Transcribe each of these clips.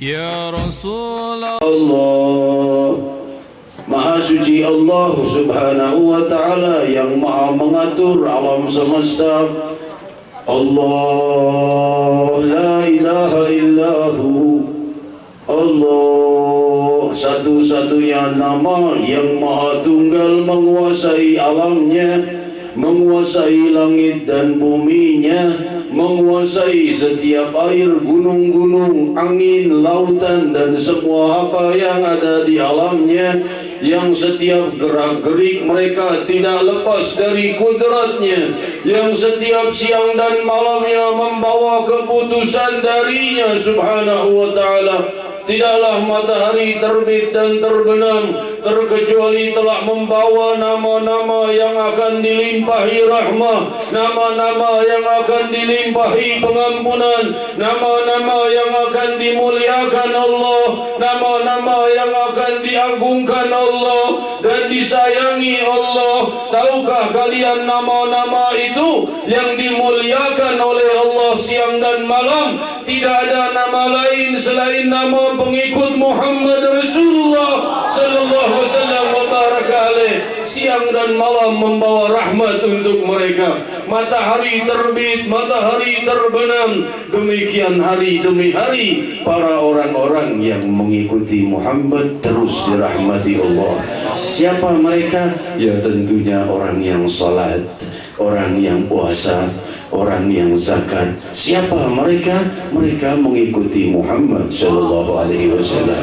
Ya Rasulullah. Maha suci Allah subhanahu wa ta'ala yang maha mengatur alam semesta. Allah la ilaha illahu. Allah satu-satunya nama yang maha tunggal, menguasai alamnya, menguasai langit dan buminya, menguasai setiap air, gunung-gunung, angin, lautan, dan semua apa yang ada di alamnya, yang setiap gerak-gerik mereka tidak lepas dari kudratnya, yang setiap siang dan malamnya membawa keputusan darinya subhanahu wa ta'ala. Tidaklah matahari terbit dan terbenam terkecuali telah membawa nama-nama yang akan dilimpahi rahmah, nama-nama yang akan dilimpahi pengampunan, nama-nama yang akan dimuliakan Allah, nama-nama yang akan diagungkan Allah dan disayangi Allah. Tahukah kalian nama-nama itu yang dimuliakan oleh Allah siang dan malam? Tidak ada nama lain selain nama pengikut Muhammad Rasulullah sallallahu alaihi wasallam wa baraka alaih. Siang dan malam membawa rahmat untuk mereka. Matahari terbit, matahari terbenam, demikian hari demi hari para orang-orang yang mengikuti Muhammad terus dirahmati Allah. Siapa mereka? Ya tentunya orang yang salat, orang yang puasa, orang yang zakat. Siapa mereka? Mereka mengikuti Muhammad sallallahu alaihi wasallam.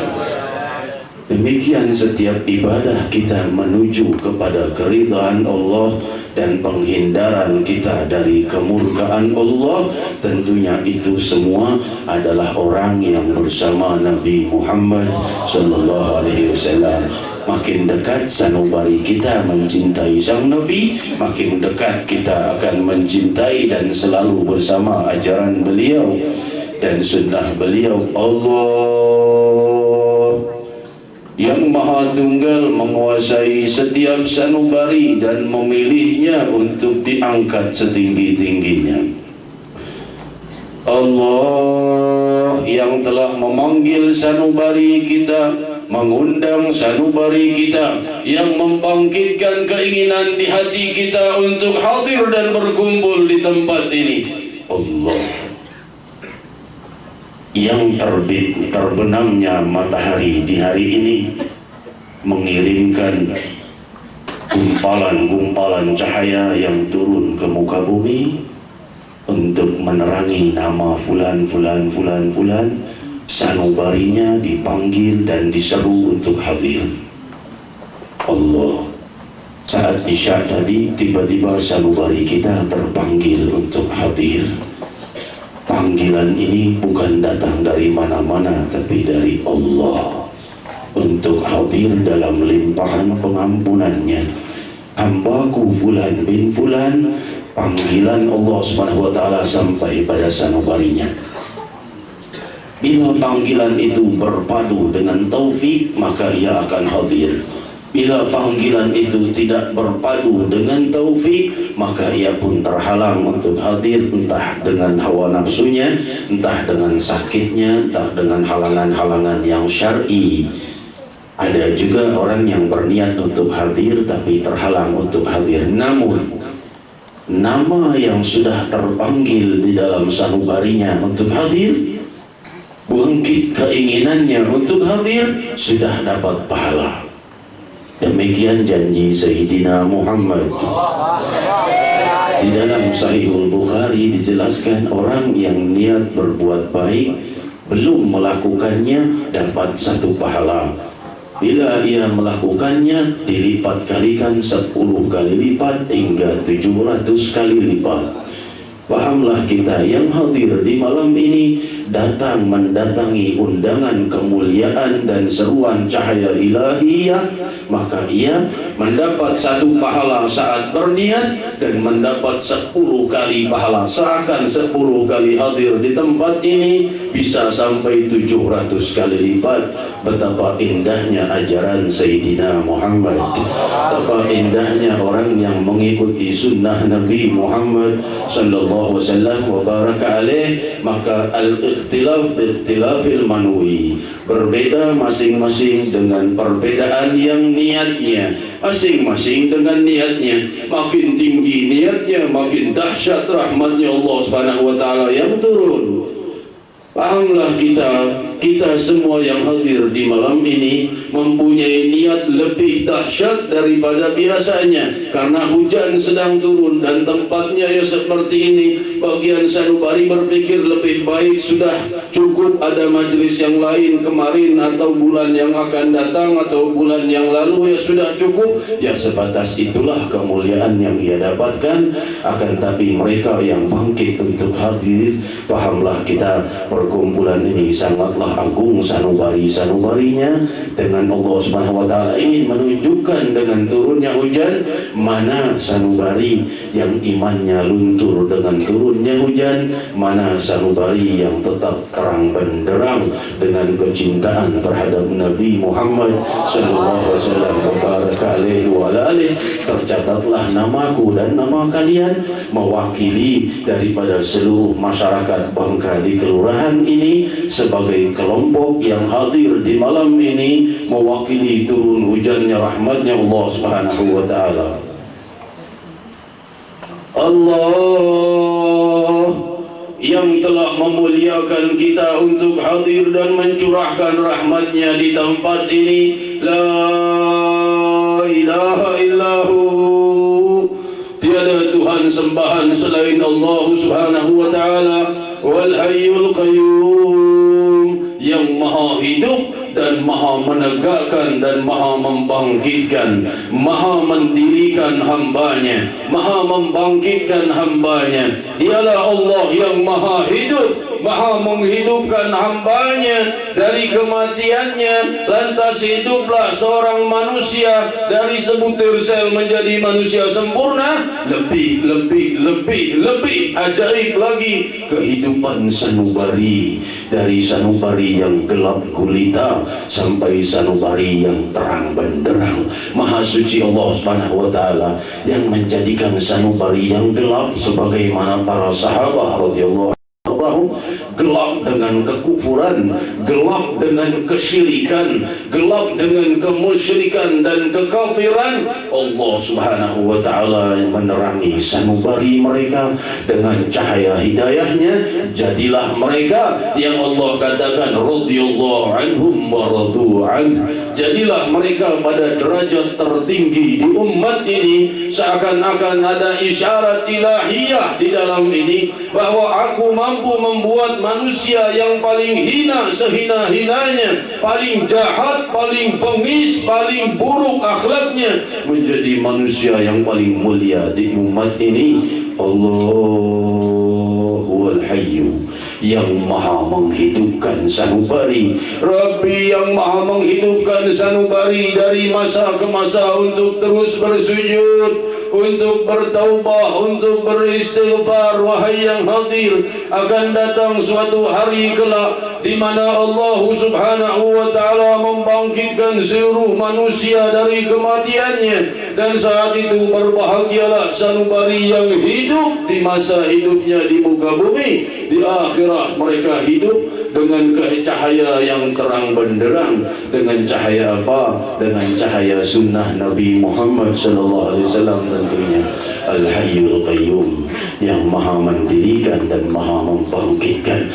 Demikian setiap ibadah kita menuju kepada keridhaan Allah dan penghindaran kita dari kemurkaan Allah. Tentunya itu semua adalah orang yang bersama Nabi Muhammad sallallahu alaihi wasallam. Makin dekat sanubari kita mencintai sang Nabi, makin dekat kita akan mencintai dan selalu bersama ajaran beliau dan sunnah beliau. Allah yang maha tunggal menguasai setiap sanubari dan memilihnya untuk diangkat setinggi-tingginya. Allah yang telah memanggil sanubari kita, mengundang sanubari kita, yang membangkitkan keinginan di hati kita untuk hadir dan berkumpul di tempat ini. Allah yang terbit terbenamnya matahari di hari ini mengirimkan gumpalan-gumpalan cahaya yang turun ke muka bumi untuk menerangi nama fulan. Sanubarinya dipanggil dan diseru untuk hadir. Allah, saat isya tadi tiba-tiba sanubari kita terpanggil untuk hadir. Panggilan ini bukan datang dari mana-mana, tapi dari Allah untuk hadir dalam limpahan pengampunannya. Hambaku fulan bin fulan, panggilan Allah Subhanahu wa ta'ala sampai pada sanubarinya. Bila panggilan itu berpadu dengan taufik, maka ia akan hadir. Bila panggilan itu tidak berpadu dengan taufik, maka ia pun terhalang untuk hadir, entah dengan hawa nafsunya, entah dengan sakitnya, entah dengan halangan-halangan yang syar'i. Ada juga orang yang berniat untuk hadir tapi terhalang untuk hadir. Namun nama yang sudah terpanggil di dalam sanubarinya untuk hadir, bangkit keinginannya untuk hadir, sudah dapat pahala. Demikian janji Sayyidina Muhammad. Di dalam Sahihul Bukhari dijelaskan orang yang niat berbuat baik belum melakukannya dapat satu pahala. Bila ia melakukannya dilipat kalikan 10 kali lipat hingga 700 kali lipat. Pahamlah kita yang hadir di malam ini datang mendatangi undangan kemuliaan dan seruan cahaya ilahiyah, maka ia mendapat satu pahala saat berniat dan mendapat 10 kali pahala. Seakan 10 kali hadir di tempat ini bisa sampai 700 kali lipat. Betapa indahnya ajaran Sayyidina Muhammad, betapa indahnya orang yang mengikuti sunnah Nabi Muhammad sallallahu sallallahu alaihi wasallam wa baraka alaih, maka al-ikhtilaf ikhtilafil manwi, berbeda masing-masing dengan perbedaan yang niatnya, masing-masing dengan niatnya. Makin tinggi niatnya, makin dahsyat rahmatnya Allah Subhanahu wa taala yang turun. Pahamlah kita semua yang hadir di malam ini mempunyai niat lebih dahsyat daripada biasanya, karena hujan sedang turun dan tempatnya ya seperti ini. Bagian sanubari berpikir lebih baik sudah cukup ada majlis yang lain kemarin atau bulan yang akan datang atau bulan yang lalu, ya sudah cukup, ya sebatas itulah kemuliaan yang ia dapatkan. Akan tapi mereka yang bangkit untuk hadir, pahamlah kita perkumpulan ini sangatlah agung sanubari-sanubarinya. Dengan Allah Subhanahu wa taala ingin menunjukkan dengan turunnya hujan, mana sanubari yang imannya luntur dengan turunnya hujan, mana sanubari yang tetap terang benderang dengan kecintaan terhadap Nabi Muhammad sallallahu alaihi wasallam. Alaihi wa alihi, tercatatlah namaku dan nama kalian mewakili daripada seluruh masyarakat Bangka di kelurahan ini sebagai kelompok yang hadir di malam ini, mewakili turun hujannya rahmatnya Allah Subhanahu wa taala. Allah yang telah memuliakan kita untuk hadir dan mencurahkan rahmatnya di tempat ini. La ilaha illahu, tiada Tuhan sembahan selain Allah Subhanahu wa taala. Wal hayyul qayyum, yang maha hidup dan maha menegakkan dan maha membangkitkan, maha mendirikan hambanya, maha membangkitkan hambanya. Dialah Allah yang maha hidup, maha menghidupkan hambanya dari kematiannya, lantas hiduplah seorang manusia dari sebutir sel menjadi manusia sempurna. Lebih ajaib lagi kehidupan sanubari, dari sanubari yang gelap gulita sampai sanubari yang terang benderang. Maha suci Allah Subhanahu wa taala yang menjadikan sanubari yang gelap sebagaimana para sahabat radhiyallahu anhum, gelap dengan kekufuran, gelap dengan kesyirikan, gelap dengan kemusyrikan dan kekafiran. Allah Subhanahu wa taala menerangi sanubari mereka dengan cahaya hidayahnya. Jadilah mereka yang Allah katakan radhiyallahu anhum wa radu an. Jadilah mereka pada derajat tertinggi di umat ini, seakan-akan ada isyarat ilahiyah di dalam ini bahwa aku mampu membuat manusia yang paling hina sehina-hinanya, paling jahat, paling bengis, paling buruk akhlaknya, menjadi manusia yang paling mulia di umat ini. Allahul Hayyu, yang maha menghidupkan sanubari. Rabbi yang maha menghidupkan sanubari dari masa ke masa untuk terus bersujud, untuk bertaubah, untuk beristighfar. Wahai yang hadir, akan datang suatu hari kelak di mana Allah Subhanahu wa taala membangkitkan seluruh manusia dari kematiannya, dan saat itu berbahagialah sanubari yang hidup di masa hidupnya di muka bumi. Di akhirat mereka hidup dengan cahaya yang terang benderang. Dengan cahaya apa? Dengan cahaya sunnah Nabi Muhammad sallallahu alaihi wasallam tentunya. Al-Hayyul Qayyum, yang maha mendirikan dan maha membangkitkan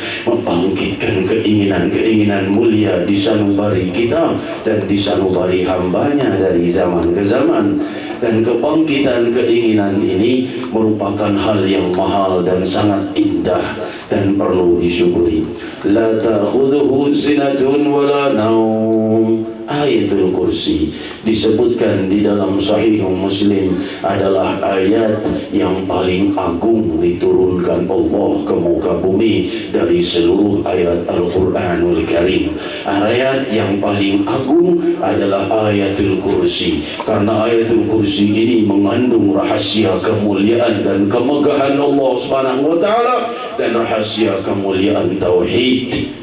keinginan-keinginan mulia di sanubari kita dan di sanubari hambanya dari zaman ke zaman. Dan kebangkitan keinginan ini merupakan hal yang mahal dan sangat indah dan perlu disyukuri. La ta'khudhuhu sinatun wala naum. Ayatul Kursi disebutkan di dalam Sahih Muslim adalah ayat yang paling agung diturunkan Allah ke muka bumi dari seluruh ayat Al-Quranul Karim. Ayat yang paling agung adalah Ayatul Kursi, karena Ayatul Kursi ini mengandung rahasia kemuliaan dan kemegahan Allah Subhanahu wa taala dan rahasia kemuliaan tauhid.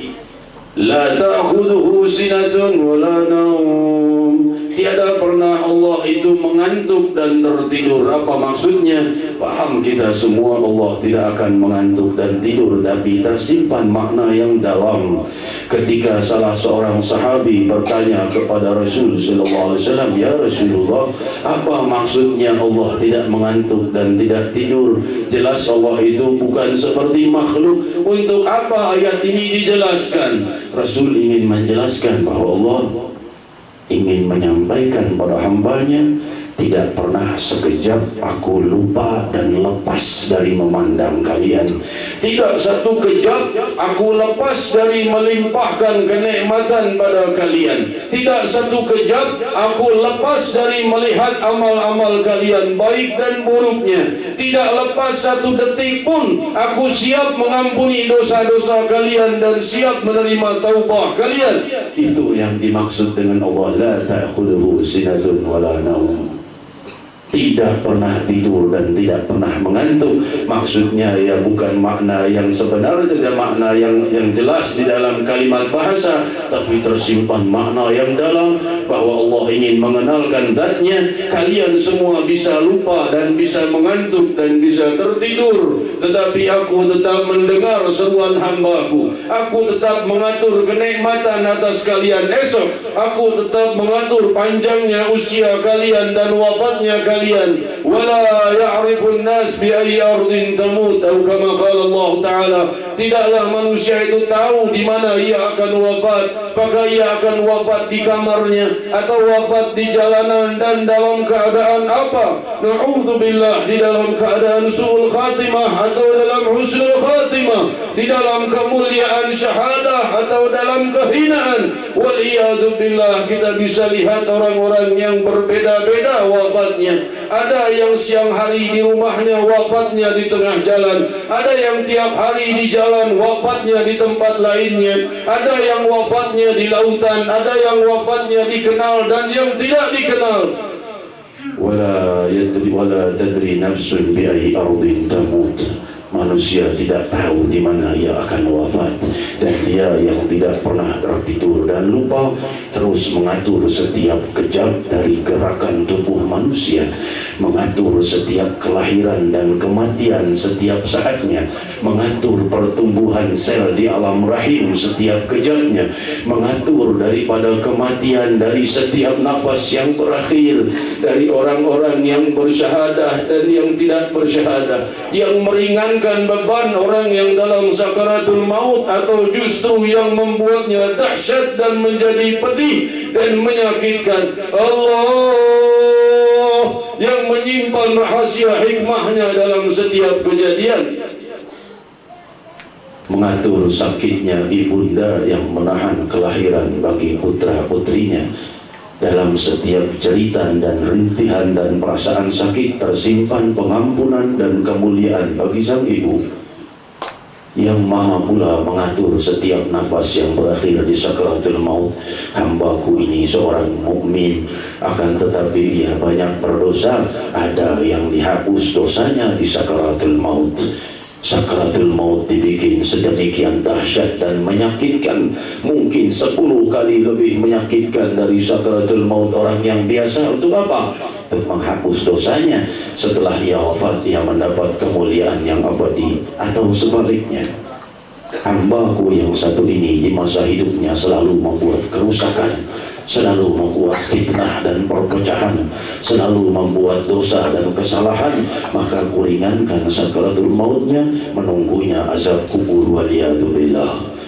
La ta'khudhuhu sinatun wala naum. Tiada pernah Allah itu mengantuk dan tertidur. Apa maksudnya? Paham kita semua, Allah tidak akan mengantuk dan tidur, tapi tersimpan makna yang dalam. Ketika salah seorang sahabi bertanya kepada Rasul sallallahu alaihi wasallam, "Ya Rasulullah, apa maksudnya Allah tidak mengantuk dan tidak tidur? Jelas Allah itu bukan seperti makhluk. Untuk apa ayat ini dijelaskan?" Rasul ingin menjelaskan bahwa Allah ingin menyampaikan pada hambanya, tidak pernah sekejap aku lupa dan lepas dari memandang kalian. Tidak satu kejap aku lepas dari melimpahkan kenikmatan pada kalian. Tidak satu kejap aku lepas dari melihat amal-amal kalian, baik dan buruknya. Tidak lepas satu detik pun aku siap mengampuni dosa-dosa kalian dan siap menerima taubah kalian. Itu yang dimaksud dengan Allah, la ta'khudhuhu sinatun wala naum. Tidak pernah tidur dan tidak pernah mengantuk. Maksudnya ya bukan makna yang sebenarnya dan makna yang jelas di dalam kalimat bahasa, tapi tersimpan makna yang dalam, bahwa Allah ingin mengenalkan zatnya. Kalian semua bisa lupa dan bisa mengantuk dan bisa tertidur, tetapi aku tetap mendengar seruan hambaku. Aku tetap mengatur kenikmatan atas kalian esok. Aku tetap mengatur panjangnya usia kalian dan wafatnya kalian. Wala ya'rifun nas bi ayyi ardin tamut, atau kama qala Allah Ta'ala. Tidaklah manusia itu tahu di mana ia akan wafat. Apakah ia akan wafat di kamarnya atau wafat di jalanan, dan dalam keadaan apa? Na'udzubillah, di dalam keadaan su'ul khatimah atau dalam husnul khatimah, di dalam kemuliaan syahadah atau dalam kehinaan. Waliyadzubillah, kita bisa lihat orang-orang yang berbeda-beda wafatnya. Ada yang siang hari di rumahnya, wafatnya di tengah jalan. Ada yang tiap hari di jalan, wafatnya di tempat lainnya. Ada yang wafatnya di lautan, ada yang wafatnya dikenal dan yang tidak dikenal. Wala tadri nafsun bi ayyi ardin tamut. Manusia tidak tahu di mana ia akan wafat, dan dia yang tidak pernah tertidur dan lupa terus mengatur setiap kejap dari gerakan tubuh manusia, mengatur setiap kelahiran dan kematian setiap saatnya, mengatur pertumbuhan sel di alam rahim setiap kejapnya, mengatur daripada kematian dari setiap nafas yang berakhir, dari orang-orang yang bersyahadah dan yang tidak bersyahadah, yang meringankan beban orang yang dalam sakaratul maut, atau justru yang membuatnya dahsyat dan menjadi pedih dan menyakitkan. Allah yang menyimpan rahasia hikmahnya dalam setiap kejadian, mengatur sakitnya ibunda yang menahan kelahiran bagi putra-putrinya. Dalam setiap jeritan dan rintihan dan perasaan sakit tersimpan pengampunan dan kemuliaan bagi sang ibu, yang maha pula mengatur setiap nafas yang berakhir di sakaratul maut. Hambaku ini seorang mukmin, akan tetapi ia banyak berdosa. Ada yang dihapus dosanya di sakaratul maut. Sakaratul maut dibikin sedemikian dahsyat dan menyakitkan, mungkin 10 kali lebih menyakitkan dari sakaratul maut orang yang biasa. Untuk apa? Untuk menghapus dosanya. Setelah ia wafat, ia mendapat kemuliaan yang abadi. Atau sebaliknya, hambaku yang satu ini di masa hidupnya selalu membuat kerusakan, selalu membuat fitnah dan perpecahan, selalu membuat dosa dan kesalahan, maka kuringankan sakaratul mautnya, menunggunya azab kubur waliyadzubillah.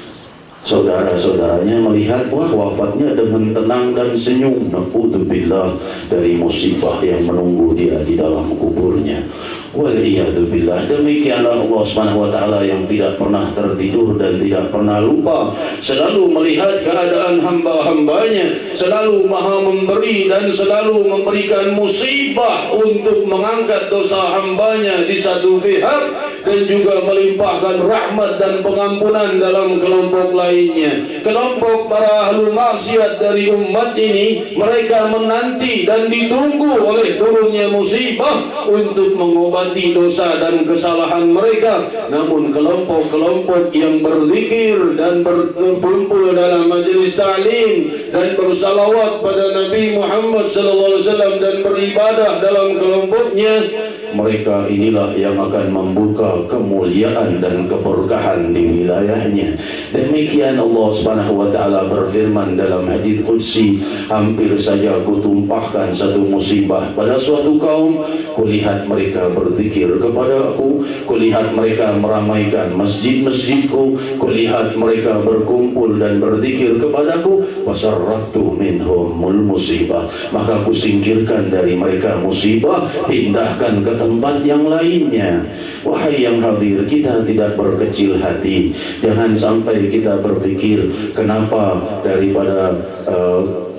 Saudara-saudaranya melihat, wah, wafatnya dengan tenang dan senyum. Na'udzubillah dari musibah yang menunggu dia di dalam kuburnya. Waliyadzubillah. Demikianlah Allah Subhanahu wa taala yang tidak pernah tertidur dan tidak pernah lupa, selalu melihat keadaan hamba-hambanya, selalu maha memberi dan selalu memberikan musibah untuk mengangkat dosa hambanya di satu pihak, dan juga melimpahkan rahmat dan pengampunan dalam kelompok lainnya. Kelompok para ahlu maksiat dari umat ini, mereka menanti dan ditunggu oleh turunnya musibah untuk mengobati dosa dan kesalahan mereka. Namun kelompok-kelompok yang berzikir dan berkumpul dalam majelis ta'lim dan bersalawat pada Nabi Muhammad SAW dan beribadah dalam kelompoknya, mereka inilah yang akan membuka kemuliaan dan keberkahan di wilayahnya. Demikian Allah Subhanahu wa taala berfirman dalam hadis qudsi, hampir saja kutumpahkan satu musibah pada suatu kaum, kulihat mereka berzikir kepada aku, kulihat mereka meramaikan masjid-masjidku, kulihat mereka berkumpul dan berzikir kepadaku, wasarraktu minhumul musibah, maka aku singkirkan dari mereka musibah, pindahkan ke tempat yang lainnya. Wahai yang hadir, kita tidak berkecil hati. Jangan sampai kita berpikir kenapa daripada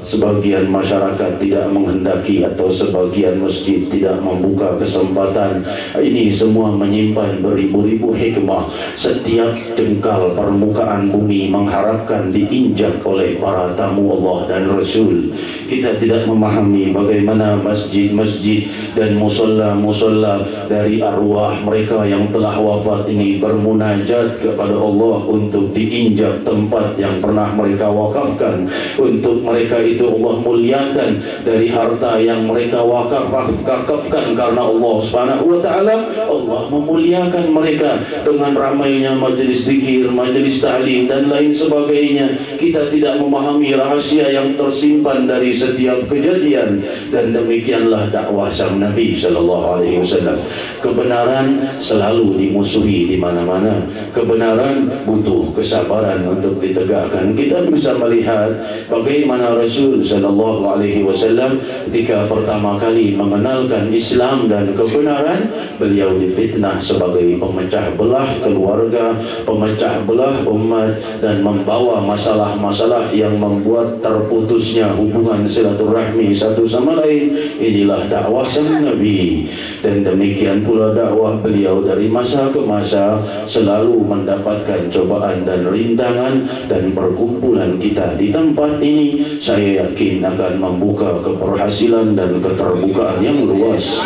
sebagian masyarakat tidak menghendaki atau sebagian masjid tidak membuka kesempatan. Ini semua menyimpan beribu-ribu hikmah. Setiap jengkal permukaan bumi mengharapkan diinjak oleh para tamu Allah dan Rasul. Kita tidak memahami bagaimana masjid-masjid dan musola-musola dari arwah mereka yang telah wafat ini bermunajat kepada Allah untuk diinjak tempat yang pernah mereka wakafkan. Untuk mereka itu Allah muliakan dari harta yang mereka wakafkan karena Allah Subhanahu wa taala. Allah memuliakan mereka dengan ramainya majelis zikir, majelis ta'lim dan lain sebagainya. Kita tidak memahami rahasia yang tersimpan dari setiap kejadian, dan demikianlah dakwah sang Nabi sallallahu alaihi wasallam. Kebenaran selalu dimusuhi di mana-mana. Kebenaran butuh kesabaran untuk ditegakkan. Kita bisa melihat bagaimana Rasul sallallahu alaihi wasallam ketika pertama kali mengenalkan Islam dan kebenaran, beliau difitnah sebagai pemecah belah keluarga, pemecah belah umat, dan membawa masalah-masalah yang membuat terputusnya hubungan silaturahmi satu sama lain. Inilah dakwah sang Nabi, dan demikian pula dakwah beliau dari masa ke masa selalu mendapatkan cobaan dan rintangan, dan perkumpulan kita di tempat ini saya yakin akan membuka keberhasilan dan keterbukaan yang luas.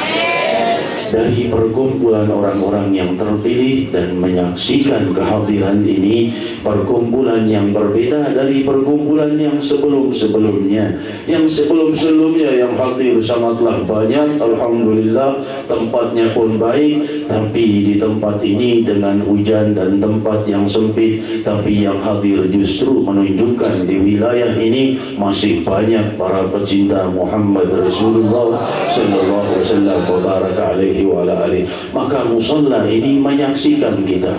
Dari perkumpulan orang-orang yang terpilih dan menyaksikan kehadiran ini, perkumpulan yang berbeda dari perkumpulan yang sebelum-sebelumnya. Yang sebelum-sebelumnya yang hadir sangatlah banyak, alhamdulillah, tempatnya pun baik, tapi di tempat ini dengan hujan dan tempat yang sempit, tapi yang hadir justru menunjukkan di wilayah ini masih banyak para pecinta Muhammad Rasulullah sallallahu alaihi wasallam wa baraka alaihi wa ala alihi. Maka musalla ini menyaksikan kita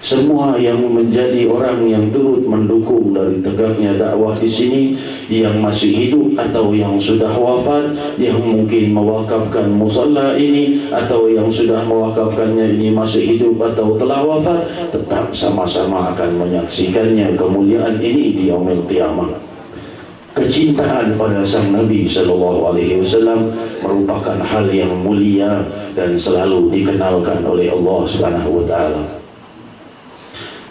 semua yang menjadi orang yang turut mendukung dari tegaknya dakwah di sini, yang masih hidup atau yang sudah wafat, yang mungkin mewakafkan musalla ini atau yang sudah mewakafkannya ini masih hidup atau telah wafat, tetap sama-sama akan menyaksikannya kemuliaan ini di yaumil qiyamah. Kecintaan pada sang Nabi sallallahu alaihi wasallam merupakan hal yang mulia dan selalu dikenalkan oleh Allah Subhanahu wa taala.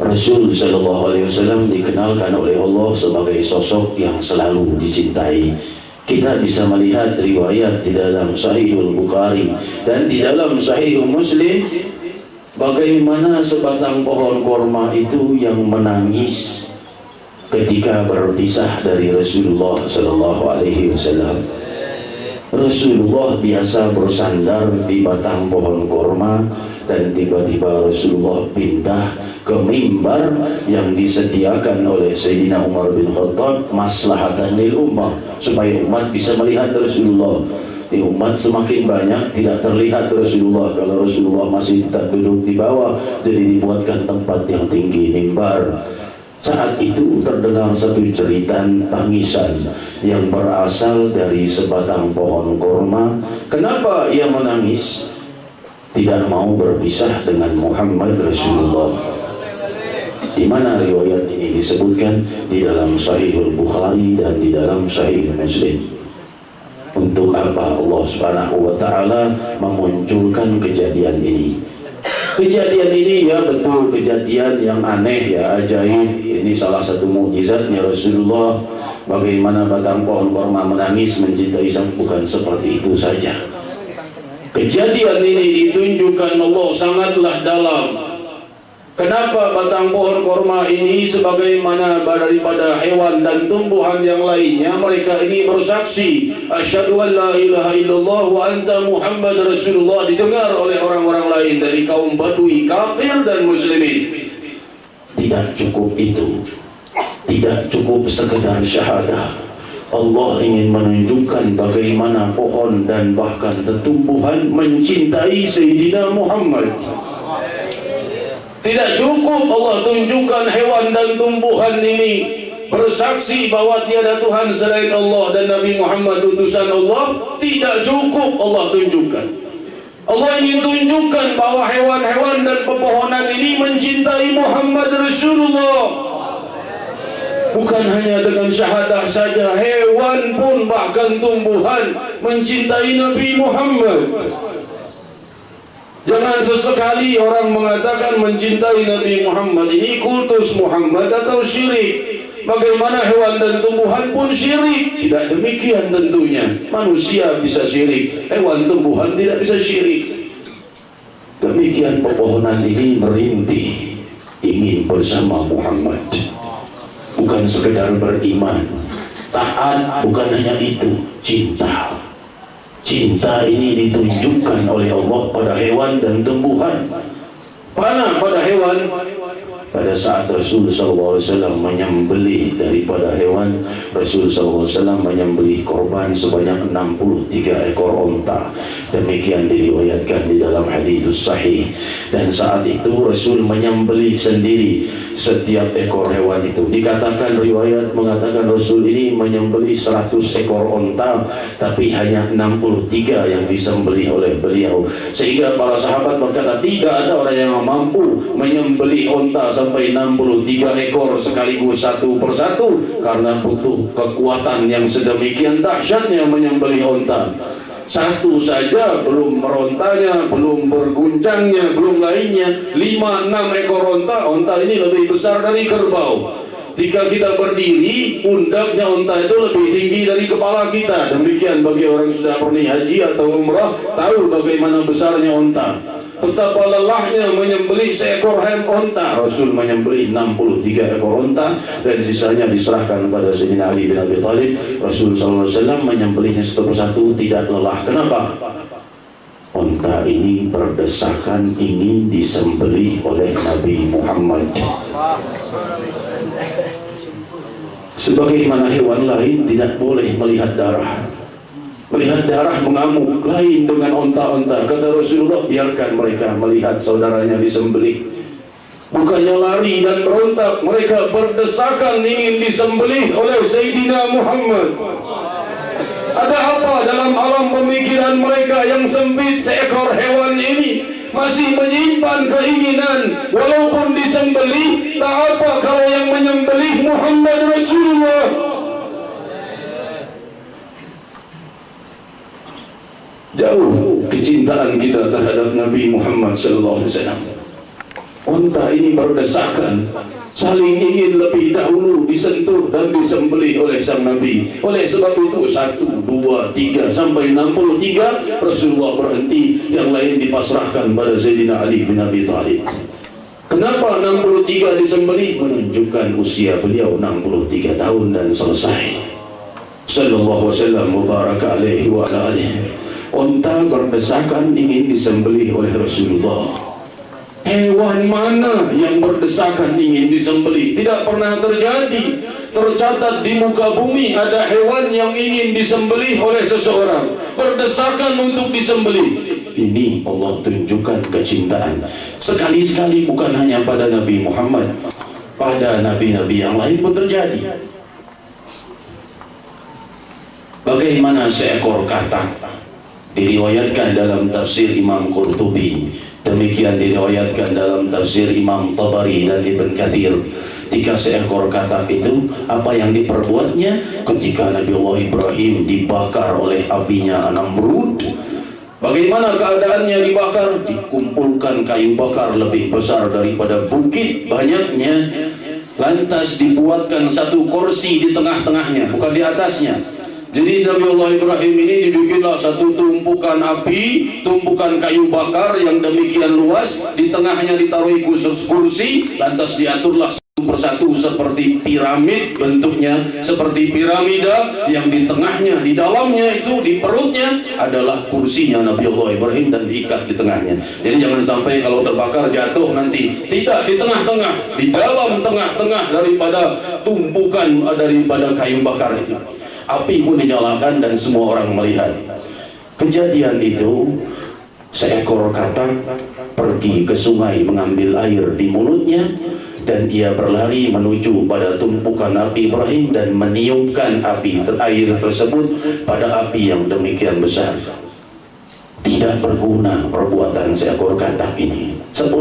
Rasul sallallahu alaihi wasallam dikenalkan oleh Allah sebagai sosok yang selalu dicintai. Kita bisa melihat riwayat di dalam Sahihul Bukhari dan di dalam Sahih Muslim bagaimana sebatang pohon korma itu yang menangis ketika berpisah dari Rasulullah sallallahu alaihi wasallam. Rasulullah biasa bersandar di batang pohon korma, dan tiba-tiba Rasulullah pindah ke mimbar yang disediakan oleh Sayyidina Umar bin Khattab maslahatan lil ummah, supaya umat bisa melihat Rasulullah. Di umat semakin banyak tidak terlihat Rasulullah kalau Rasulullah masih tetap duduk di bawah, jadi dibuatkan tempat yang tinggi, mimbar. Saat itu terdengar satu jeritan tangisan yang berasal dari sebatang pohon korma. Kenapa ia menangis? Tidak mau berpisah dengan Muhammad Rasulullah. Di mana riwayat ini disebutkan? Di dalam Sahihul Bukhari dan di dalam Sahih Muslim. Untuk apa Allah Subhanahu wa taala memunculkan kejadian ini? Kejadian ini ya betul kejadian yang aneh ya, ajaib. Ini salah satu mukjizatnya Rasulullah. Bagaimana batang pohon korma menangis mencintai sang, bukan seperti itu saja. Kejadian ini ditunjukkan Allah sangatlah dalam. Kenapa batang pohon korma ini sebagaimana daripada hewan dan tumbuhan yang lainnya, mereka ini bersaksi asyhadu an la ilaha illallah wa anta Muhammad Rasulullah, didengar oleh orang-orang lain dari kaum Badui, kafir dan muslimin. Tidak cukup itu, tidak cukup sekedar syahadah. Allah ingin menunjukkan bagaimana pohon dan bahkan tumbuhan mencintai Sayyidina Muhammad. Tidak cukup Allah tunjukkan hewan dan tumbuhan ini bersaksi bahwa tiada Tuhan selain Allah dan Nabi Muhammad utusan Allah. Tidak cukup Allah tunjukkan. Allah ingin tunjukkan bahwa hewan-hewan dan pepohonan ini mencintai Muhammad Rasulullah. Bukan hanya dengan syahadah saja, hewan pun bahkan tumbuhan mencintai Nabi Muhammad. Jangan sesekali orang mengatakan mencintai Nabi Muhammad ini kultus Muhammad atau syirik. Bagaimana hewan dan tumbuhan pun syirik? Tidak demikian tentunya. Manusia bisa syirik, hewan tumbuhan tidak bisa syirik. Demikian pepohonan ini merintih ingin bersama Muhammad. Bukan sekedar beriman, taat, bukan hanya itu, cinta. Cinta ini ditunjukkan oleh Allah pada hewan dan tumbuhan. Mana pada hewan? Pada saat Rasul SAW menyembelih daripada hewan, Rasul SAW menyembelih korban sebanyak 63 ekor onta. Demikian diriwayatkan di dalam hadits sahih. Dan saat itu Rasul menyembelih sendiri setiap ekor hewan itu. Dikatakan riwayat mengatakan Rasul ini menyembelih 100 ekor onta, tapi hanya 63 yang disembelih oleh beliau. Sehingga para sahabat berkata, tidak ada orang yang mampu menyembelih onta sampai 63 ekor sekaligus satu persatu, karena butuh kekuatan yang sedemikian dahsyatnya menyembelih onta. Satu saja belum merontanya, belum berguncangnya, belum lainnya. 5-6 ekor onta ini lebih besar dari kerbau. Jika kita berdiri, pundaknya onta itu lebih tinggi dari kepala kita. Demikian bagi orang yang sudah pernah haji atau umrah, tahu bagaimana besarnya onta. Betapa lelahnya menyembelih seekor onta. Rasul menyembelih 63 ekor onta dan sisanya diserahkan kepada Sayyidina Ali bin Abi Thalib. Rasul SAW menyembelihnya satu persatu, tidak lelah. Kenapa? Onta ini berdesakan ingin disembelih oleh Nabi Muhammad. Sebagaimana hewan lain tidak boleh melihat darah. Melihat darah mengamuk, lain dengan onta-onta. Kata Rasulullah, biarkan mereka melihat saudaranya disembelih. Bukannya lari dan berontak, mereka berdesakan ingin disembelih oleh Sayyidina Muhammad. Ada apa dalam alam pemikiran mereka yang sempit? Seekor hewan ini masih menyimpan keinginan walaupun disembelih. Tak apa kalau yang menyembelih Muhammad Rasulullah. Jauh kecintaan kita terhadap Nabi Muhammad SAW. Onta ini berdesakan, saling ingin lebih dahulu disentuh dan disembelih oleh sang Nabi. Oleh sebab itu 1, 2, 3 sampai 63 Rasulullah berhenti, yang lain dipasrahkan pada Sayyidina Ali bin Abi Thalib. Kenapa 63 disembelih? Menunjukkan usia beliau 63 tahun dan selesai. Sallallahu wasallam mubaraka alaihi wa ala alihi. Onta berdesakan ingin disembelih oleh Rasulullah. Hewan mana yang berdesakan ingin disembelih? Tidak pernah terjadi. Tercatat di muka bumi ada hewan yang ingin disembelih oleh seseorang, berdesakan untuk disembelih. Ini Allah tunjukkan kecintaan. Sekali-sekali bukan hanya pada Nabi Muhammad, pada nabi-nabi yang lain pun terjadi. Bagaimana seekor katak diriwayatkan dalam tafsir Imam Qurtubi, demikian diriwayatkan dalam tafsir Imam Tabari dan Ibn Kathir. Jika seekor katak itu, apa yang diperbuatnya ketika Nabi Allah Ibrahim dibakar oleh apinya Namrud, Bagaimana keadaannya dibakar? Dikumpulkan kayu bakar lebih besar daripada bukit banyaknya, lantas dibuatkan satu kursi di tengah-tengahnya, bukan di atasnya. Jadi Nabi Allah Ibrahim ini dibikinlah satu tumpukan api, tumpukan kayu bakar yang demikian luas, di tengahnya ditaruh kursi, lantas diaturlah persatu seperti piramid bentuknya, seperti piramida, yang di tengahnya, di dalamnya itu, di perutnya adalah kursinya Nabi Allah Ibrahim dan diikat di tengahnya. Jadi jangan sampai kalau terbakar jatuh nanti, tidak, di tengah-tengah, di dalam tengah-tengah daripada tumpukan daripada kayu bakar itu. Api pun dinyalakan dan semua orang melihat. Kejadian itu, seekor katak pergi ke sungai mengambil air di mulutnya, dan ia berlari menuju pada tumpukan api Ibrahim dan meniupkan air tersebut pada api yang demikian besar. Tidak berguna perbuatan seekor katak ini. 10.000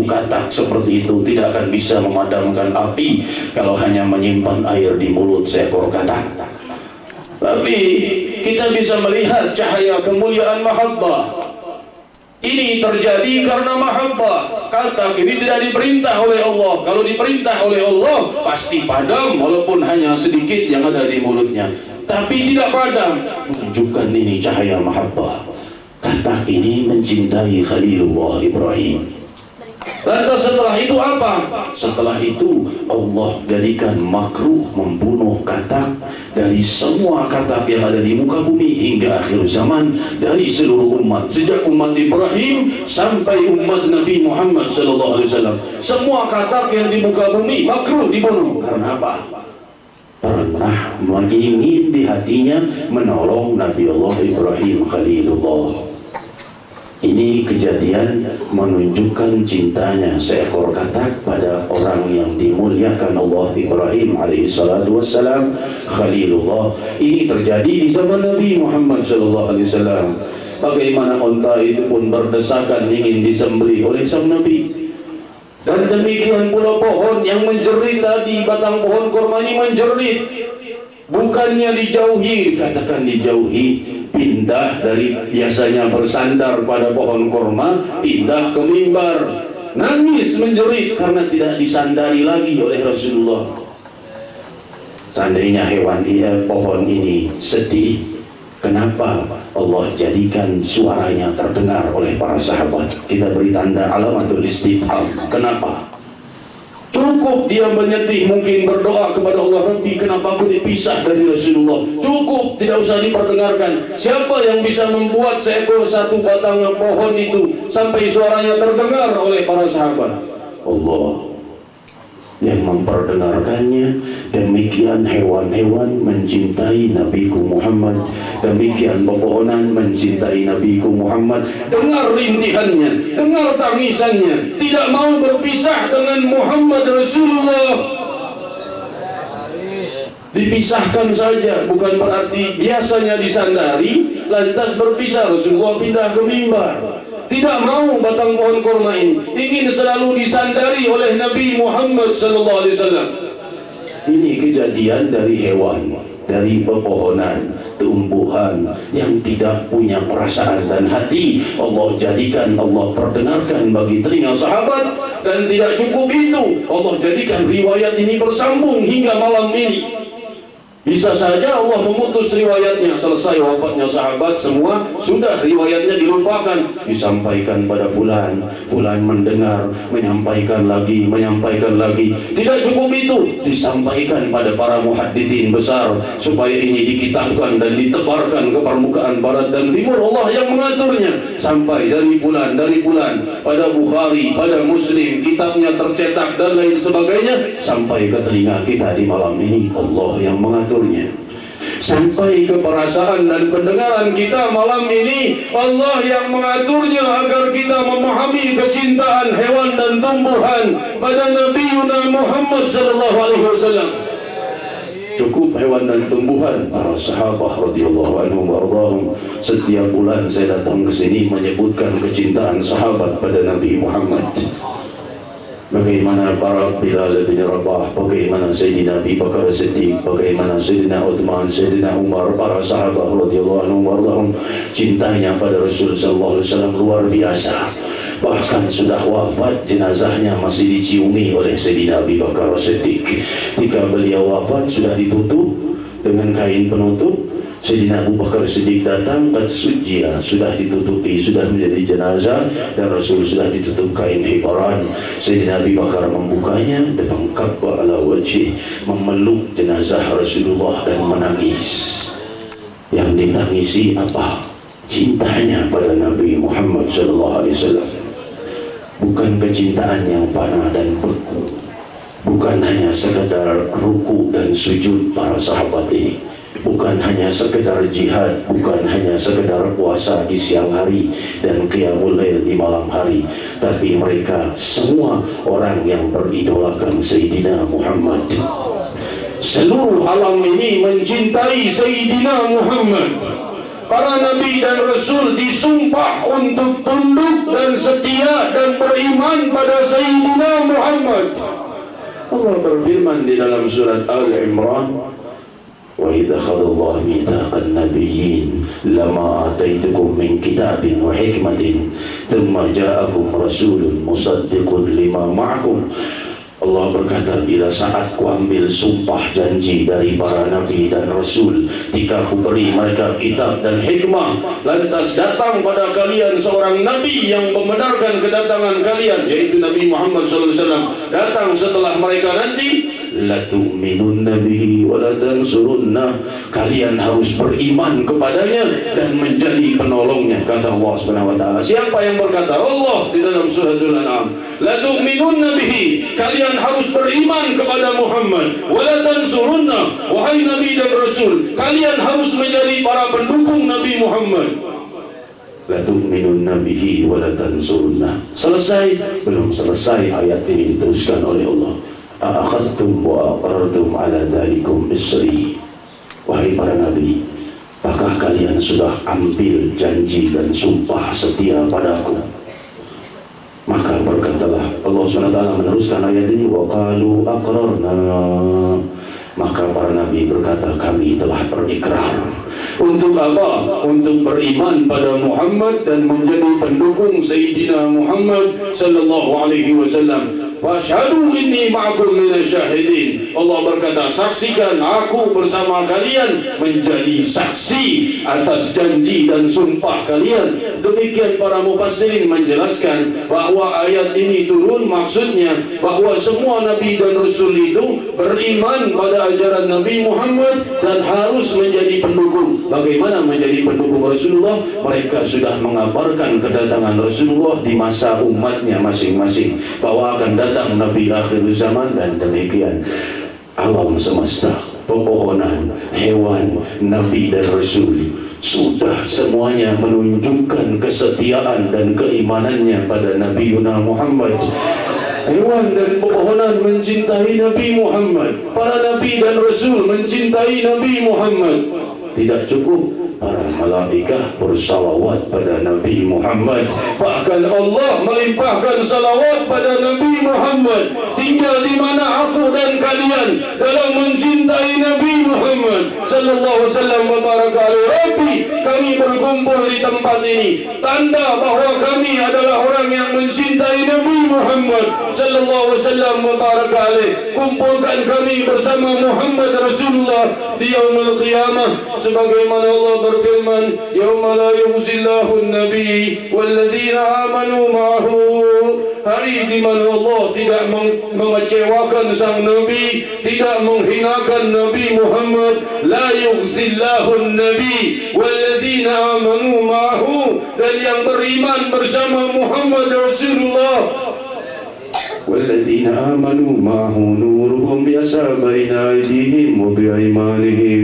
katak seperti itu tidak akan bisa memadamkan api kalau hanya menyimpan air di mulut seekor katak. Tapi kita bisa melihat cahaya kemuliaan mahabbah. Ini terjadi karena mahabbah. Katak ini tidak diperintah oleh Allah. Kalau diperintah oleh Allah pasti padam, walaupun hanya sedikit yang ada di mulutnya. Tapi tidak padam. Menunjukkan ini cahaya mahabbah. Katak ini mencintai Khalilullah Ibrahim. Lantas setelah itu apa? Setelah itu Allah jadikan makruh membunuh katak dari semua katak yang ada di muka bumi hingga akhir zaman, dari seluruh umat, sejak umat Ibrahim sampai umat Nabi Muhammad SAW. Semua katak yang di muka bumi makruh dibunuh. Karena apa? Pernah ingin di hatinya menolong Nabi Allah Ibrahim Khalilullah. Ini kejadian menunjukkan cintanya seekor katak pada orang yang dimuliakan Allah Ibrahim alaihissalatu wassalam Khalilullah. Ini terjadi di zaman Nabi Muhammad sallallahu alaihi wasallam. Bagaimana unta itu pun berdesakan ingin disembelih oleh sang Nabi. Dan demikian pula pohon yang menjerit tadi, batang pohon kurma ini menjerit. Bukannya dijauhi, katakan dijauhi, pindah dari biasanya bersandar pada pohon kurma, pindah ke mimbar, nangis menjerit karena tidak disandari lagi oleh Rasulullah. Seandainya pohon ini sedih, kenapa Allah jadikan suaranya terdengar oleh para sahabat? Kita beri tanda alamatul istifham. Kenapa? Cukup dia menyedih, mungkin berdoa kepada Allah, Rabbi kenapa aku dipisah dari Rasulullah. Cukup, tidak usah diperdengarkan. Siapa yang bisa membuat seekor satu batang pohon itu sampai suaranya terdengar oleh para sahabat? Allah yang memperdengarkannya. Demikian hewan-hewan mencintai Nabiku Muhammad, demikian pepohonan mencintai Nabiku Muhammad. Dengar rintihannya, dengar tangisannya, tidak mau berpisah dengan Muhammad Rasulullah. Dipisahkan saja, bukan berarti biasanya disandari lantas berpisah. Rasulullah pindah ke mimbar. Tidak mau batang pohon kurma ini, ingin selalu disandari oleh Nabi Muhammad SAW. Ini kejadian dari hewan, dari pepohonan, tumbuhan yang tidak punya perasaan dan hati. Allah jadikan, Allah perdengarkan bagi telinga sahabat. Dan tidak cukup itu, Allah jadikan riwayat ini bersambung hingga malam ini. Bisa saja Allah memutus riwayatnya, selesai wafatnya sahabat semua, sudah riwayatnya dilupakan. Disampaikan pada fulan, fulan mendengar, menyampaikan lagi, menyampaikan lagi. Tidak cukup itu, disampaikan pada para muhaddithin besar, supaya ini dikitabkan dan ditebarkan ke permukaan barat dan timur. Allah yang mengaturnya, sampai dari bulan, pada Bukhari, pada Muslim, kitabnya tercetak dan lain sebagainya, sampai ke telinga kita di malam ini. Allah yang mengatur, sampai ke perasaan dan pendengaran kita malam ini. Allah yang mengaturnya agar kita memahami kecintaan hewan dan tumbuhan pada Nabi Muhammad SAW. Cukup hewan dan tumbuhan, para sahabat radhiyallahu anhum warḍahum. Setiap bulan saya datang ke sini menyebutkan kecintaan sahabat pada Nabi Muhammad. bagaimana para Bilal bin Rabah, bagaimana Sayyidina Abi Bakar Siddiq, bagaimana Sayyidina Uthman, Sayyidina Umar, para sahabat radhiyallahu anhum, cintanya pada Rasul sallallahu alaihi wasallam luar biasa. Bahkan sudah wafat, jenazahnya masih diciumi oleh Sayyidina Abi Bakar Siddiq. Ketika beliau wafat sudah ditutup dengan kain penutup. Sayyidina Abu Bakar Siddiq datang, qad sujia, sudah ditutupi, sudah menjadi jenazah, dan Rasul sudah ditutup kain hibaran. Sayyidina Abu Bakar membukanya dengan kabba ala wajhi, memeluk jenazah Rasulullah dan menangis. Yang ditangisi apa? Cintanya pada Nabi Muhammad SAW. Bukan kecintaan yang fana dan beku, bukan hanya sekadar ruku dan sujud para sahabat ini, bukan hanya sekedar jihad, bukan hanya sekedar puasa di siang hari dan qiyamul lail di malam hari, tapi mereka semua orang yang beridolakan Sayyidina Muhammad. Seluruh alam ini mencintai Sayyidina Muhammad. Para Nabi dan Rasul disumpah untuk tunduk dan setia dan beriman pada Sayyidina Muhammad. Allah berfirman di dalam surat Al-Imran, وَإِذْ أَخَذَ اللَّهُ مِيثَاقَ النَّبِيِّينَ لَمَا آتَيْتُكُم مِّن كِتَابٍ وَحِكْمَةٍ ثُمَّ جَاءَكُمْ رَسُولٌ مُصَدِّقٌ لِمَا مَعَكُمْ. Allah berkata, bila saat ku ambil sumpah janji dari para nabi dan rasul, ketika ku beri mereka kitab dan hikmah, lantas datang pada kalian seorang nabi yang membenarkan kedatangan kalian, yaitu Nabi Muhammad SAW, datang setelah mereka nanti, latu'minunna bihi wa latansurunna, kalian harus beriman kepadanya dan menjadi penolongnya, kata Allah SWT. Siapa yang berkata? Allah di dalam suratul An'am. Latu'minunna bihi, kalian harus beriman kepada Muhammad, wa latansurunna, wahai Nabi dan Rasul, kalian harus menjadi para pendukung Nabi Muhammad. Latu'minunna bihi wa latansurunna. Selesai? Belum selesai. Ayat ini diteruskan oleh Allah. A'akhadtum wa aqrartum ala dhalikum isri. Wahai para nabi, apakah kalian sudah ambil janji dan sumpah setia padaku? Maka berkatalah, Allah SWT meneruskan ayat ini, wa qalu aqrarna. Maka para nabi berkata, kami telah berikrar. Untuk apa? Untuk beriman pada Muhammad dan menjadi pendukung Sayyidina Muhammad sallallahu alaihi wasallam. Fashhadu inni ma'akum minasyahidin. Allah berkata, saksikan aku bersama kalian menjadi saksi atas janji dan sumpah kalian. Demikian para mufassirin menjelaskan bahwa ayat ini turun maksudnya bahwa semua nabi dan rasul itu beriman pada ajaran Nabi Muhammad dan harus menjadi pendukung. Bagaimana menjadi pendukung Rasulullah? Mereka sudah mengabarkan kedatangan Rasulullah di masa umatnya masing-masing, bahwa akan datang Nabi akhir zaman, dan demikian alam semesta, pepohonan, hewan, Nabi dan Rasul sudah semuanya menunjukkan kesetiaan dan keimanannya pada Nabi Muhammad. Hewan dan pepohonan mencintai Nabi Muhammad, para Nabi dan Rasul mencintai Nabi Muhammad. Tidak cukup, para malaikat bersalawat pada Nabi Muhammad. Bahkan Allah melimpahkan salawat pada Nabi Muhammad. Tinggal di mana aku dan kalian dalam mencintai Nabi Muhammad sallallahu alaihi wasallam wa baraka alaihi. Rabbi, kami berkumpul di tempat ini, tanda bahwa kami adalah orang yang mencintai Nabi Muhammad sallallahu alaihi wasallam wa baraka alaihi. Kumpulkan kami bersama Muhammad Rasulullah di yaumul qiyamah, sebagaimana Allah berfirman, yauma la yukhzillahu an-nabi walladzina amanu ma'ahu, hari di mana Allah tidak mengecewakan sang nabi, tidak menghinakan Nabi Muhammad. La yukhzillahu an-nabi walladzina amanu ma'ahu, dan yang beriman bersama Muhammad Rasulullah. وَالَّذِينَ آمَنُوا مَعَهُ نُورُهُمْ يَسْعَىٰ بَيْنَ أَيْدِيهِمْ وَبِأَيْمَانِهِمْ.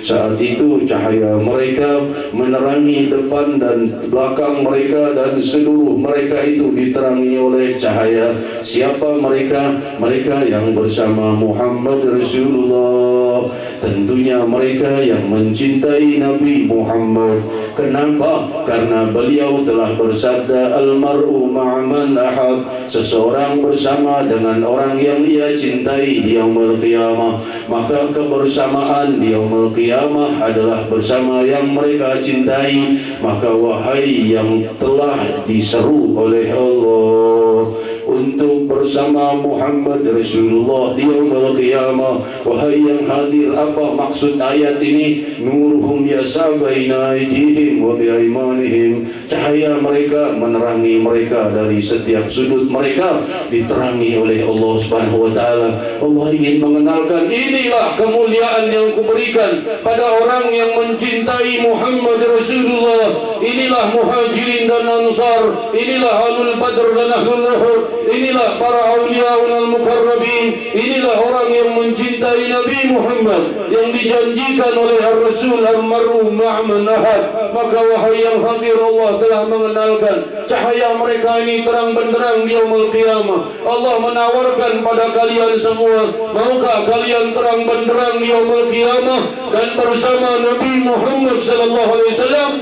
Saat itu cahaya mereka menerangi depan dan belakang mereka, dan seluruh mereka itu diterangi oleh cahaya. Siapa mereka? Mereka yang bersama Muhammad Rasulullah. Tentunya mereka yang mencintai Nabi Muhammad. Kenapa? Karena beliau telah bersabda, al-mar'u ma'aman ahab. Seseorang bersama dengan orang yang ia cintai di yaumul qiyamah, maka kebersamaan di yaumul qiyamah adalah bersama yang mereka cintai. Maka wahai yang telah diseru oleh Allah untuk bersama Muhammad Rasulullah di yaumul qiyamah, wahai yang hadir, apa maksud ayat ini? Nuruhum yasa baina aydihim wa bi aymanihim. Cahaya mereka menerangi mereka dari setiap sudut mereka, diterangi oleh Allah Subhanahu wa taala. Allah ingin mengenalkan, inilah kemuliaan yang kuberikan pada orang yang mencintai Muhammad Rasulullah. Inilah muhajirin dan ansar, inilah ahlul badr dan ahlul uhud, inilah para awliyaun al-mukarrabin, inilah orang yang mencintai Nabi Muhammad yang dijanjikan oleh Ar-Rasul al-Mar'u ma'aman ahad. Maka wahai yang hadir, Allah telah mengenalkan cahaya mereka ini terang benderang di yaumul qiyamah. Allah menawarkan pada kalian semua, maukah kalian terang benderang di yaumul qiyamah dan bersama Nabi Muhammad sallallahu alaihi wasallam?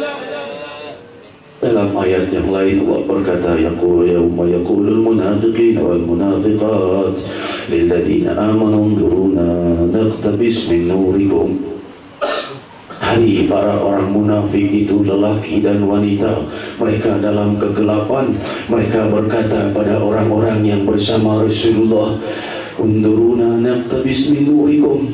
Dalam ayat yang lain Allah berkata, yawma yaqulul munafiqin wal munafiqat lilladina amanu unzuruna naqtabis min nurikum. Hari para orang munafik itu, lelaki dan wanita, mereka dalam kegelapan, mereka berkata pada orang-orang yang bersama Rasulullah, unzuruna naqtabis min nurikum,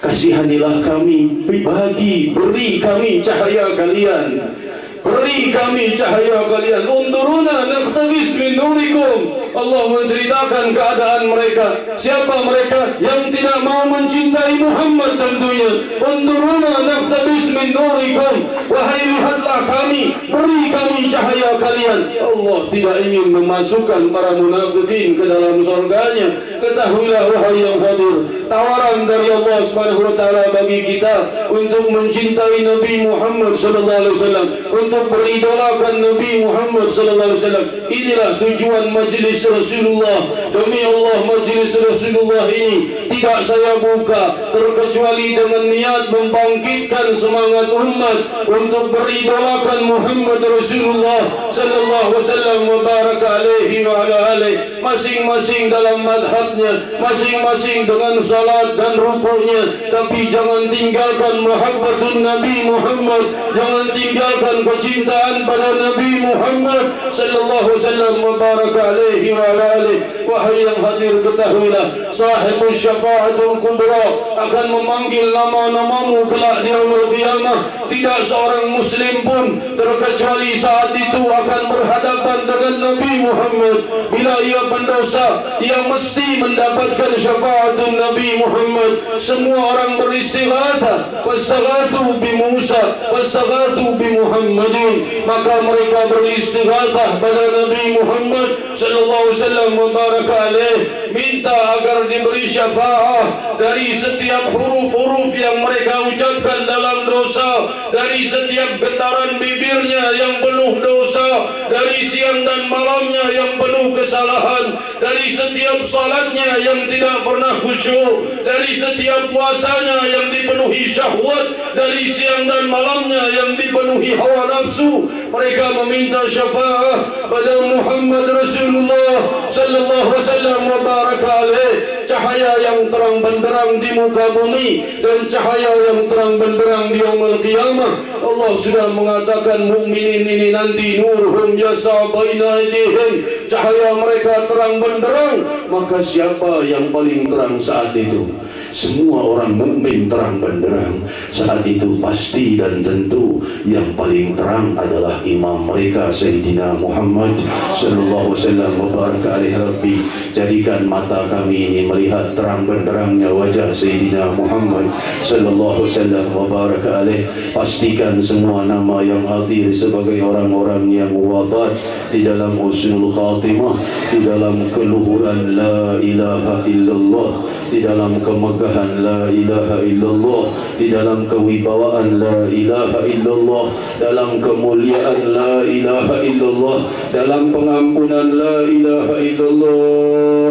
kasihanilah kami, beri kami cahaya kalian. Beri kami cahaya kalian. Unduruna naqtabis min nurikum. Allah menceritakan keadaan mereka. Siapa mereka? Yang tidak mau mencintai Muhammad tentunya. Unduruna naqtabis min nurikum. Wahai, lihatlah kami, beri kami cahaya kalian. Allah tidak ingin memasukkan para munafikin ke dalam surganya. Ketahuilah wahai yang hadir, tawaran dari Allah Subhanahu wa taala bagi kita untuk mencintai Nabi Muhammad sallallahu alaihi wasallam, untuk beridolakan Nabi Muhammad sallallahu alaihi wasallam. Inilah tujuan majlis Rasulullah. Demi Allah, majlis Rasulullah ini tidak saya buka terkecuali dengan niat membangkitkan semangat umat untuk beridolakan Muhammad Rasulullah sallallahu alaihi wasallam wa baraka alaihi wa ala alihi, masing-masing dalam madhabnya, masing-masing dengan salat dan rukuknya. Tapi jangan tinggalkan muhabbatun Nabi Muhammad, jangan tinggalkan kecintaan pada Nabi Muhammad sallallahu alaihi wasallam wa baraka alaihi wa ala alihi. Wahai yang hadir, ketahuilah sahibul syafaatul kubra akan memanggil nama-namamu kelak di yaumul qiyamah. Tidak seorang muslim pun terkecuali saat itu akan berhadapan dengan Nabi Muhammad. Bila ia pendosa, ia mesti mendapatkan syafaatul Nabi Muhammad. Semua orang beristighatsah, wastaghatsu bi Musa wastaghatsu bi Muhammadin. Maka mereka beristighatsah pada Nabi Muhammad sallallahu alaihi wasallam wa baraka alaih, minta agar diberi syafaat dari setiap huruf-huruf yang mereka ucapkan dalam dosa, dari setiap getaran bibirnya yang penuh dosa, dari siang dan malamnya yang penuh kesalahan, dari setiap salatnya yang tidak pernah khusyuk, dari setiap puasanya yang dipenuhi syahwat, dari siang dan malamnya yang dipenuhi hawa nafsu. Mereka meminta syafaat pada Muhammad Rasulullah sallallahu alaihi wasallam wa baraka alaih. Cahaya yang terang benderang di muka bumi dan cahaya yang terang benderang di yaumul qiyamah. Allah sudah mengatakan mukminin ini nanti nurhum yasa baina aydihim, cahaya mereka terang benderang. Maka siapa yang paling terang saat itu? Semua orang mukmin terang benderang. Saat itu pasti dan tentu yang paling terang adalah imam mereka Sayyidina Muhammad sallallahu alaihi wasallam wa baraka alaihi. Rabbi, jadikan mata kami ini melihat terang benderangnya wajah Sayyidina Muhammad sallallahu alaihi wasallam wa baraka alaihi. Pastikan semua nama yang hadir sebagai orang-orang yang wafat di dalam husnul khatimah, di dalam keluhuran la ilaha illallah, di dalam kemegahan la ilaha illallah, di dalam kewibawaan la ilaha illallah, dalam kemuliaan la ilaha illallah, dalam pengampunan la ilaha illallah,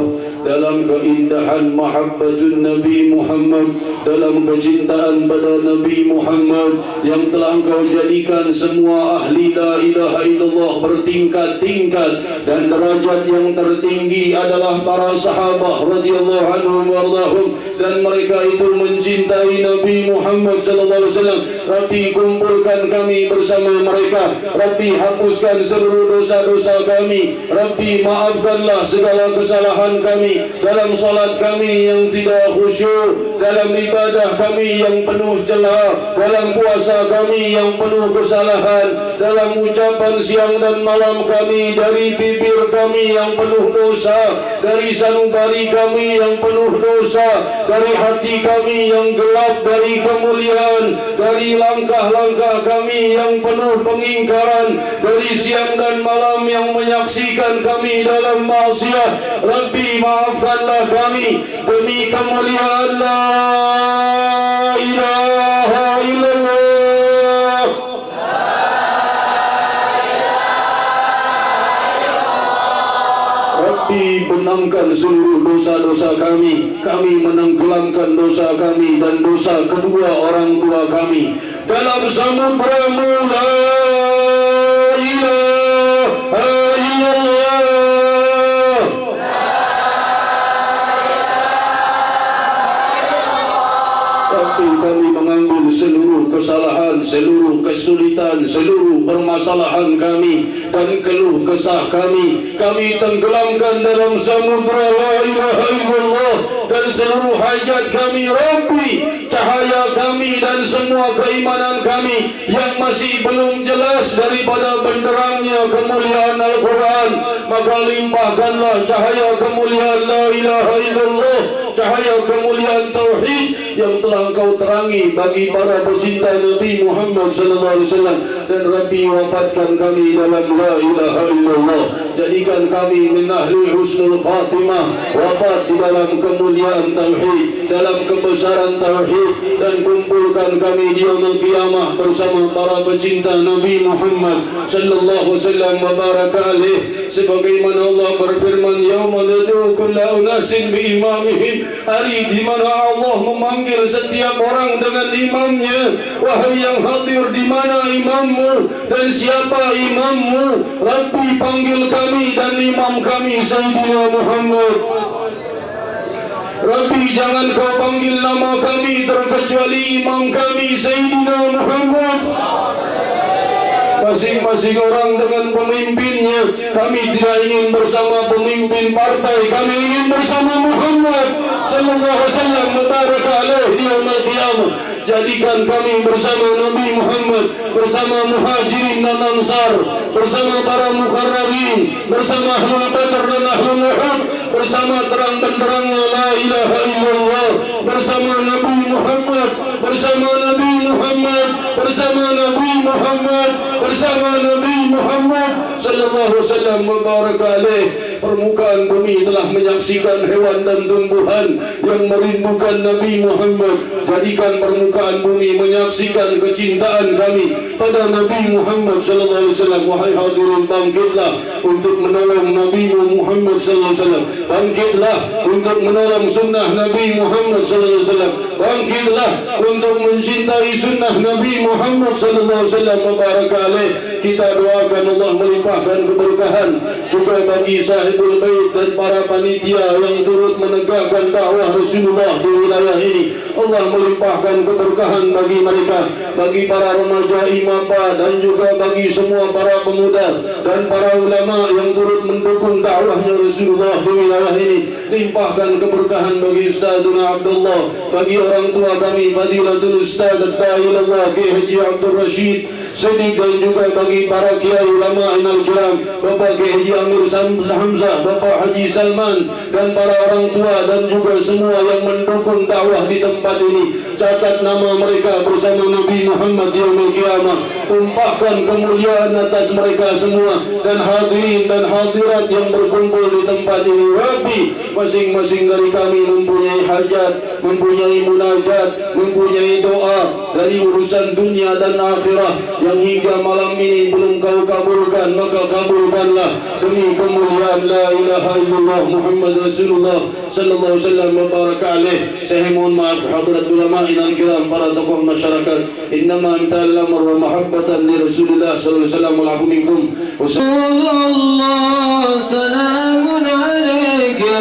dalam keindahan mahabbatun Nabi Muhammad, dalam kecintaan pada Nabi Muhammad yang telah Engkau jadikan semua ahli la ilaha illallah bertingkat-tingkat, dan derajat yang tertinggi adalah para sahabat radhiyallahu anhum warḍahum, dan mereka itu mencintai Nabi Muhammad sallallahu alaihi wasallam. Rabbi, kumpulkan kami bersama mereka. Rabbi, hapuskan seluruh dosa-dosa kami. Rabbi, maafkanlah segala kesalahan kami dalam salat kami yang tidak khusyuk, dalam ibadah kami yang penuh celah, dalam puasa kami yang penuh kesalahan, dalam ucapan siang dan malam kami, dari bibir kami yang penuh dosa, dari sanubari kami yang penuh dosa, dari hati kami yang gelap dari kemuliaan, dari langkah-langkah kami yang penuh pengingkaran, dari siang dan malam yang menyaksikan kami dalam maksiat. Rabbi, maafkanlah kami demi kemuliaan la ilaha illallah. Rabbi, benamkan seluruh dosa-dosa kami. Kami menenggelamkan dosa kami dan dosa kedua orang tua kami dalam samudra-Mu la ilaha illallah. Rabbi, kami mengambil seluruh kesalahan, seluruh kesulitan, seluruh permasalahan kami dan keluh kesah kami tenggelamkan dalam samudra la ilaha illallah, dan seluruh hajat kami Rabbi, cahaya kami dan semua keimanan kami yang masih belum jelas daripada benderangnya kemuliaan Al-Quran, maka limpahkanlah cahaya kemuliaan la ilaha illallah, cahaya kemuliaan tauhid yang telah Engkau terangi bagi para pecinta Nabi Muhammad sallallahu alaihi wasallam. Dan Rabbi, wafatkan kami dalam la ilaha illallah. Jadikan kami min ahli husnul khatimah, wafat di dalam kemuliaan tauhid, dalam kebesaran tauhid, dan kumpulkan kami di yaumul qiyamah bersama para pecinta Nabi Muhammad sallallahu alaihi wasallam wa baraka alaihi, sebagaimana Allah berfirman, yauma nad'u kulla unasin bi imamihim, hari di mana Allah memanggil setiap orang dengan imamnya. Wahai yang hadir, di mana imammu dan siapa imammu? Rabbi, panggil kami dan imam kami Sayyidina Muhammad. Rabbi, jangan Kau panggil nama kami terkecuali imam kami Sayyidina Muhammad. Masing-masing orang dengan pemimpinnya. Kami tidak ingin bersama pemimpin partai, kami ingin bersama Muhammad sallallahu alaihi wasallam mubaraka alaihi di yaumil qiyamah. Jadikan kami bersama Nabi Muhammad, bersama Muhajirin dan Ansar, bersama para mukarrabin, bersama Ahlul Badr dan Ahlul Uhud, bersama terang benderangnya la ilaha illallah, bersama Nabi Muhammad, bersama Nabi Muhammad, bersama Nabi Muhammad, bersama Nabi Muhammad sallallahu alaihi wasallam mubaraka alaihi. Permukaan bumi telah menyaksikan hewan dan tumbuhan yang merindukan Nabi Muhammad. Jadikan permukaan bumi menyaksikan kecintaan kami pada Nabi Muhammad sallallahu alaihi wasallam. Wahai hadirin, bangkitlah untuk menolong Nabi Muhammad sallallahu alaihi wasallam. Bangkitlah untuk menolong sunnah Nabi Muhammad sallallahu alaihi wasallam. Bangkitlah untuk mencintai sunnah Nabi Muhammad sallallahu alaihi wasallam mubaraka alaihi. Kita doakan Allah melimpahkan keberkahan juga bagi sahibul bait dan para panitia yang turut menegakkan dakwah Rasulullah di wilayah ini. Allah melimpahkan keberkahan bagi mereka, bagi para remaja imapa, dan juga bagi semua para pemuda dan para ulama yang turut mendukung dakwahnya Rasulullah di wilayah ini. Limpahkan keberkahan bagi Ustazuna Abdullah, bagi orang tua kami Fadilatul Ustaz Ad-Dailallah Kiai Haji Abdul Rashid Siddiq, dan juga bagi para kiai ulama inal kiram, Bapak Kiai Haji Amir Hamzah, Bapak Haji Salman, dan para orang tua dan juga semua yang mendukung dakwah di tempat ini. Catat nama mereka bersama Nabi Muhammad di yaumil qiyamah. Tumpahkan kemuliaan atas mereka semua dan hadirin dan hadirat yang berkumpul di tempat ini. Rabbi, masing-masing dari kami mempunyai hajat, mempunyai munajat, mempunyai doa dari urusan dunia dan akhirah yang hingga malam ini belum kau kabulkan, maka kabulkanlah demi kemuliaan la ilaha illallah Muhammad Rasulullah sallallahu alaihi wasallam wa baraka alaih. Saya mohon maaf hadirat ulama dan kiram, para tokoh masyarakat. Innama amtal amr wa mahabbatan li Rasulillah sallallahu alaihi wasallam wal afu minkum. Sallallahu salamun alaik ya